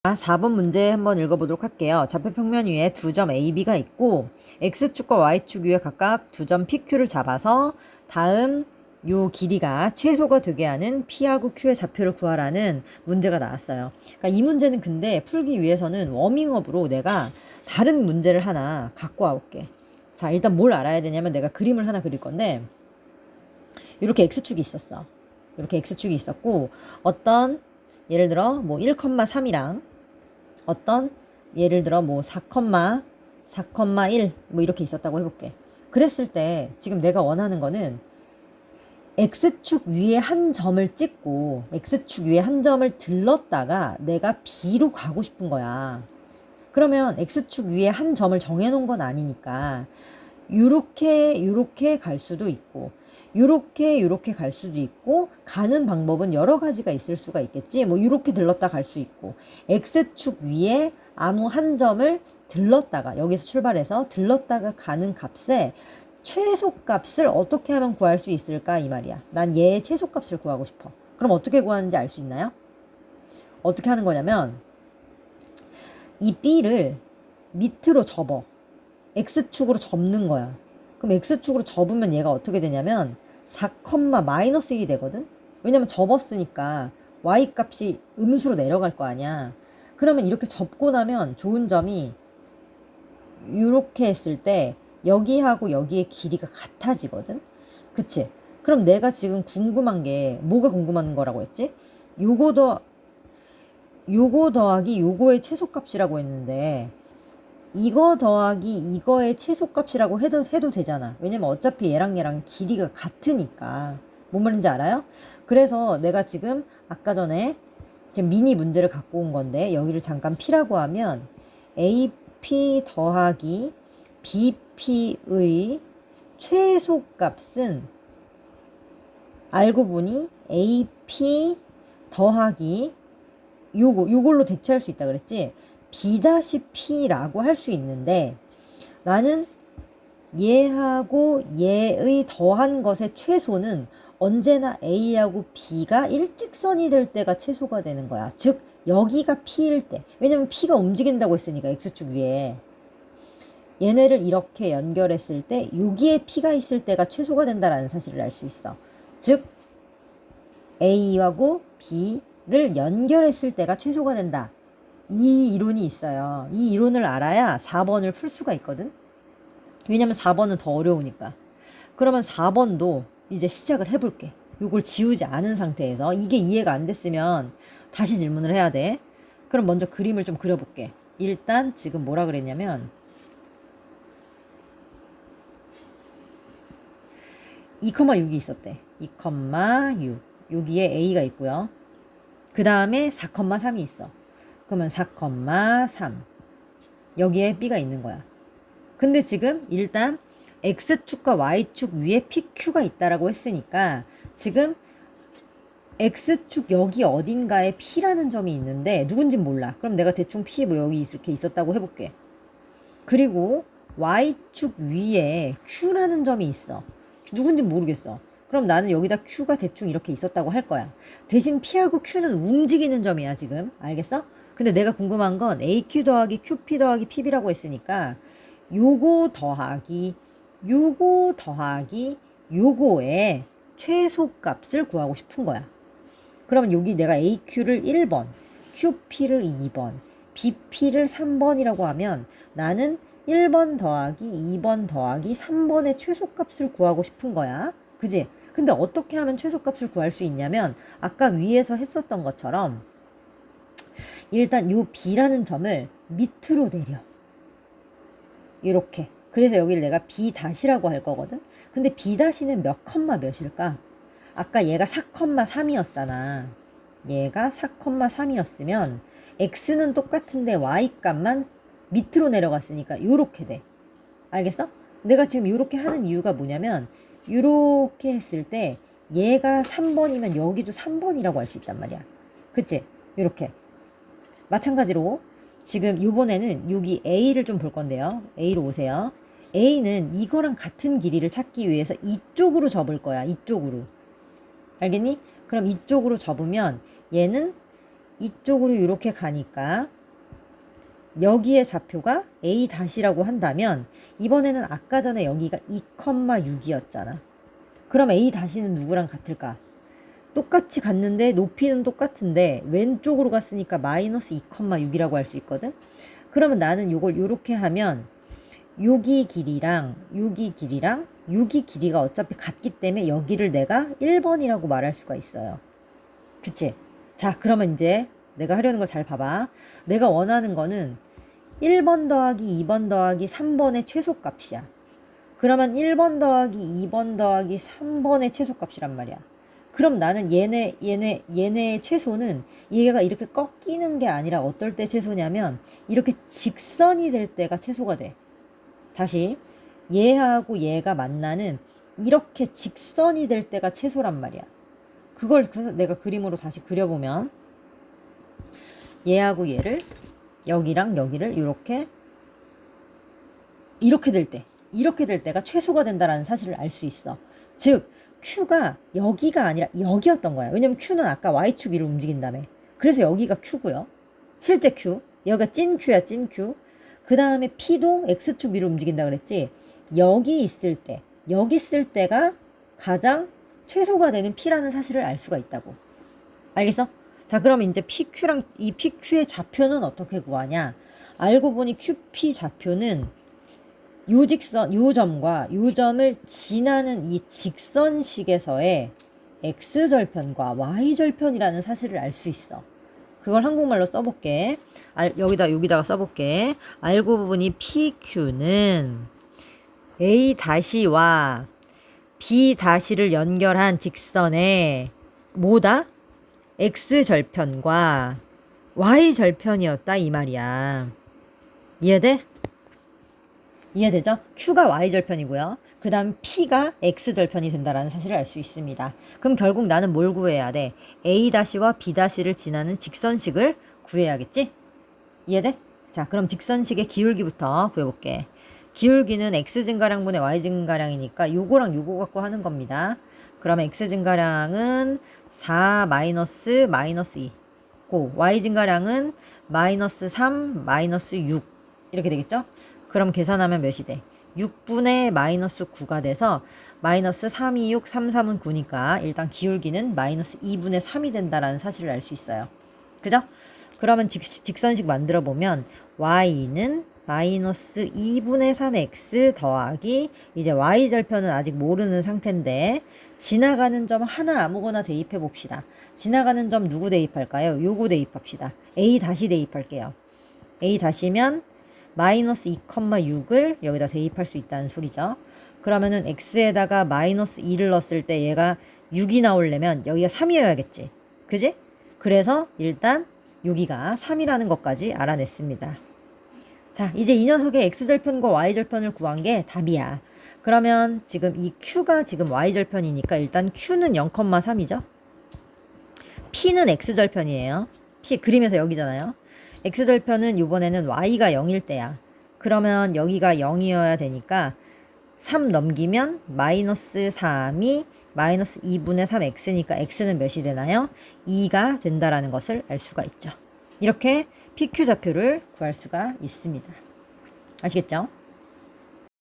4번 문제 한번 읽어보도록 할게요. 좌표 평면 위에 두 점 A, B가 있고 X축과 Y축 위에 각각 두 점 PQ를 잡아서 다음 요 길이가 최소가 되게 하는 P하고 Q의 좌표를 구하라는 문제가 나왔어요. 그러니까 이 문제는 근데 풀기 위해서는 워밍업으로 내가 다른 문제를 하나 갖고 와볼게. 자, 일단 뭘 알아야 되냐면 내가 그림을 하나 그릴 건데 이렇게 X축이 있었어. 이렇게 X축이 있었고 어떤 예를 들어 뭐 1,3이랑 어떤 예를 들어 뭐 4,1 뭐 이렇게 있었다고 해볼게. 그랬을 때 지금 내가 원하는 거는 X축 위에 한 점을 찍고 X축 위에 한 점을 들렀다가 내가 B로 가고 싶은 거야. 그러면 X축 위에 한 점을 정해놓은 건 아니니까 요렇게 갈 수도 있고 요렇게 갈 수도 있고 가는 방법은 여러 가지가 있을 수가 있겠지. 뭐 요렇게 들렀다 갈 수 있고 X축 위에 아무 한 점을 들렀다가 여기서 출발해서 들렀다가 가는 값에 최소값을 어떻게 하면 구할 수 있을까 이 말이야. 난 얘의 최소값을 구하고 싶어. 그럼 어떻게 구하는지 알 수 있나요? 어떻게 하는 거냐면 이 B를 밑으로 접어. X축으로 접는 거야. 그럼 X축으로 접으면 얘가 어떻게 되냐면 4, 마이너스 1이 되거든? 왜냐면 접었으니까 Y 값이 음수로 내려갈 거 아니야. 그러면 이렇게 접고 나면 좋은 점이 이렇게 했을 때 여기하고 여기의 길이가 같아지거든? 그치? 그럼 내가 지금 궁금한 게 뭐가 궁금한 거라고 했지? 요거 더하기 요거의 최소값이라고 했는데 이거 더하기 이거의 최소값이라고 해도 되잖아. 왜냐면 어차피 얘랑 길이가 같으니까. 뭔 말인지 알아요? 그래서 내가 지금 아까 전에 지금 미니 문제를 갖고 온 건데 여기를 잠깐 P라고 하면 AP 더하기 BP의 최소값은 알고 보니 AP 더하기 요걸로 대체할 수 있다 그랬지? B-P라고 할 수 있는데 나는 얘하고 얘의 더한 것의 최소는 언제나 A하고 B가 일직선이 될 때가 최소가 되는 거야. 즉 여기가 P일 때. 왜냐면 P가 움직인다고 했으니까 X축 위에. 얘네를 이렇게 연결했을 때 여기에 P가 있을 때가 최소가 된다라는 사실을 알 수 있어. 즉 A하고 B를 연결했을 때가 최소가 된다. 이 이론이 있어요. 이 이론을 알아야 4번을 풀 수가 있거든. 왜냐면 4번은 더 어려우니까. 그러면 4번도 이제 시작을 해볼게. 요걸 지우지 않은 상태에서 이게 이해가 안 됐으면 다시 질문을 해야 돼. 그럼 먼저 그림을 좀 그려볼게. 일단 지금 뭐라 그랬냐면 2,6이 있었대. 2,6 여기에 A가 있고요. 그 다음에 4,3이 있어. 그러면 4,3 여기에 B가 있는 거야. 근데 지금 일단 X축과 Y축 위에 PQ가 있다라고 했으니까 지금 X축 여기 어딘가에 P라는 점이 있는데 누군진 몰라. 그럼 내가 대충 P 뭐 여기 이렇게 있었다고 해볼게. 그리고 Y축 위에 Q라는 점이 있어. 누군진 모르겠어. 그럼 나는 여기다 Q가 대충 이렇게 있었다고 할 거야. 대신 P하고 Q는 움직이는 점이야 지금. 알겠어? 근데 내가 궁금한 건 AQ 더하기 QP 더하기 PB라고 했으니까 요거 더하기 요거의 최소값을 구하고 싶은 거야. 그러면 여기 내가 AQ를 1번, QP를 2번, BP를 3번이라고 하면 나는 1번 더하기 2번 더하기 3번의 최소값을 구하고 싶은 거야. 그지? 근데 어떻게 하면 최소값을 구할 수 있냐면 아까 위에서 했었던 것처럼 일단 요 B라는 점을 밑으로 내려. 이렇게. 그래서 여기를 내가 B-라고 할 거거든. 근데 B-는 몇 컴마 몇일까? 아까 얘가 4,3이었잖아. 얘가 4,3이었으면 X는 똑같은데 Y 값만 밑으로 내려갔으니까 요렇게 돼. 알겠어? 내가 지금 요렇게 하는 이유가 뭐냐면 요렇게 했을 때 얘가 3번이면 여기도 3번이라고 할 수 있단 말이야. 그치? 요렇게. 마찬가지로 지금 요번에는 여기 A를 좀 볼 건데요. A로 오세요. A는 이거랑 같은 길이를 찾기 위해서 이쪽으로 접을 거야. 이쪽으로. 알겠니? 그럼 이쪽으로 접으면 얘는 이쪽으로 이렇게 가니까 여기의 좌표가 A-라고 한다면 이번에는 아까 전에 여기가 2,6이었잖아. 그럼 A-는 누구랑 같을까? 똑같이 갔는데 높이는 똑같은데 왼쪽으로 갔으니까 마이너스 2,6이라고 할 수 있거든. 그러면 나는 요걸 요렇게 하면 여기 길이랑 여기 길이랑 여기 길이가 어차피 같기 때문에 여기를 내가 1번이라고 말할 수가 있어요. 그치? 자, 그러면 이제 내가 하려는 거 잘 봐봐. 내가 원하는 거는 1번 더하기 2번 더하기 3번의 최소값이야. 그러면 1번 더하기 2번 더하기 3번의 최소값이란 말이야. 그럼 나는 얘네의 최소는 얘가 이렇게 꺾이는 게 아니라 어떨 때 최소냐면 이렇게 직선이 될 때가 최소가 돼. 다시 얘하고 얘가 만나는 이렇게 직선이 될 때가 최소란 말이야. 그걸 내가 그림으로 다시 그려보면 얘하고 얘를 여기랑 여기를 이렇게 될 때가 최소가 된다라는 사실을 알 수 있어. 즉 Q가 여기가 아니라 여기였던 거야. 왜냐면 Q는 아까 Y축 위로 움직인다며. 그래서 여기가 Q고요. 실제 Q. 여기가 찐 Q야, 찐 Q. 그 다음에 P도 X축 위로 움직인다 그랬지. 여기 있을 때가 가장 최소가 되는 P라는 사실을 알 수가 있다고. 알겠어? 자, 그럼 이제 PQ랑 이 PQ의 좌표는 어떻게 구하냐? 알고 보니 QP 좌표는 요 점과 요 점을 지나는 이 직선식에서의 X절편과 Y절편이라는 사실을 알 수 있어. 그걸 한국말로 써볼게. 여기다가 써볼게. 알고 보니 PQ는 A-와 B-를 연결한 직선의 뭐다? X절편과 Y절편이었다 이 말이야. 이해돼? 이해되죠? Q가 Y절편이고요. 그 다음 P가 X절편이 된다라는 사실을 알 수 있습니다. 그럼 결국 나는 뭘 구해야 돼? A-와 B-를 지나는 직선식을 구해야겠지? 이해돼? 자, 그럼 직선식의 기울기부터 구해볼게. 기울기는 X증가량분의 Y증가량이니까 요거랑 요거 갖고 하는 겁니다. 그러면 X증가량은 4 마이너스 2 고 Y증가량은 마이너스 3 마이너스 6 이렇게 되겠죠? 그럼 계산하면 몇이 돼? 6분의 마이너스 9가 돼서 마이너스 3, 2, 6, 3, 3은 9니까 일단 기울기는 마이너스 2분의 3이 된다라는 사실을 알 수 있어요. 그죠? 그러면 직선식 만들어 보면 y는 마이너스 2분의 3x 더하기 이제 y절편은 아직 모르는 상태인데 지나가는 점 하나 아무거나 대입해 봅시다. 지나가는 점 누구 대입할까요? 요거 대입합시다. a 다시 대입할게요. a 다시면 마이너스 2,6을 여기다 대입할 수 있다는 소리죠. 그러면은 x에다가 마이너스 2를 넣었을 때 얘가 6이 나오려면 여기가 3이어야겠지. 그지? 그래서 일단 여기가 3이라는 것까지 알아냈습니다. 자, 이제 이 녀석의 x절편과 y절편을 구한 게 답이야. 그러면 지금 이 q가 지금 y절편이니까 일단 q는 0,3이죠. p는 x절편이에요. p 그림에서 여기잖아요. x절편은 이번에는 y가 0일 때야. 그러면 여기가 0이어야 되니까 3 넘기면 마이너스 3이 마이너스 2분의 3x니까 x는 몇이 되나요? 2가 된다라는 것을 알 수가 있죠. 이렇게 PQ 좌표를 구할 수가 있습니다. 아시겠죠?